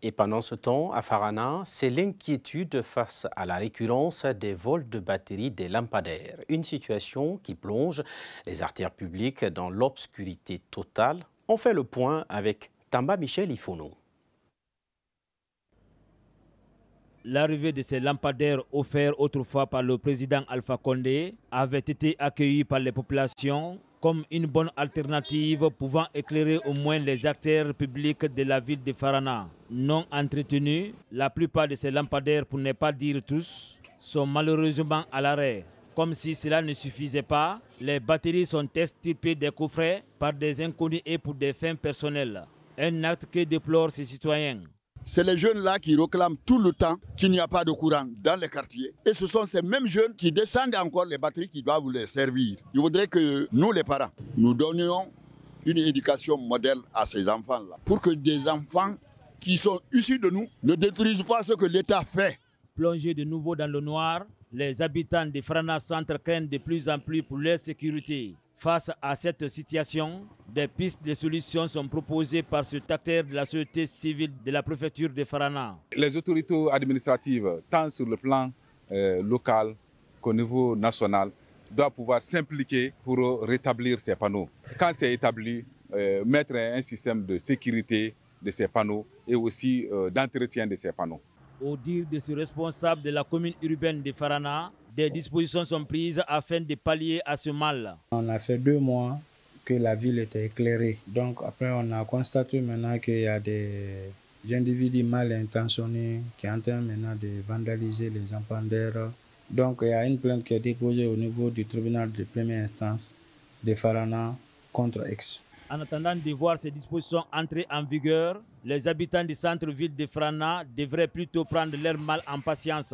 Et pendant ce temps, à Farana, c'est l'inquiétude face à la récurrence des vols de batteries des lampadaires. Une situation qui plonge les artères publiques dans l'obscurité totale. On fait le point avec Tamba Michel Ifono. L'arrivée de ces lampadaires offerts autrefois par le président Alpha Condé avait été accueillie par les populations comme une bonne alternative pouvant éclairer au moins les artères publiques de la ville de Farana. Non entretenues, la plupart de ces lampadaires, pour ne pas dire tous, sont malheureusement à l'arrêt. Comme si cela ne suffisait pas, les batteries sont extirpées des coffrets par des inconnus et pour des fins personnelles. Un acte que déplorent ces citoyens. C'est les jeunes-là qui réclament tout le temps qu'il n'y a pas de courant dans les quartiers. Et ce sont ces mêmes jeunes qui descendent encore les batteries qui doivent les servir. Je voudrais que nous, les parents, nous donnions une éducation modèle à ces enfants-là. Pour que des enfants qui sont issus de nous ne détruisent pas ce que l'État fait. Plongés de nouveau dans le noir, les habitants de Farana Centre craignent de plus en plus pour leur sécurité. Face à cette situation, des pistes de solutions sont proposées par cet acteur de la société civile de la préfecture de Farana. Les autorités administratives, tant sur le plan local qu'au niveau national, doivent pouvoir s'impliquer pour rétablir ces panneaux. Quand c'est établi, mettre un système de sécurité de ces panneaux et aussi d'entretien de ces panneaux. Au dire de ce responsable de la commune urbaine de Farana, des dispositions sont prises afin de pallier à ce mal. On a fait 2 mois que la ville était éclairée. Donc après, on a constaté maintenant qu'il y a des individus mal intentionnés qui sont en train maintenant de vandaliser les lampadaires. Donc il y a une plainte qui est déposée au niveau du tribunal de première instance de Farana contre Aix. En attendant de voir ces dispositions entrer en vigueur, les habitants du centre-ville de Farana devraient plutôt prendre leur mal en patience.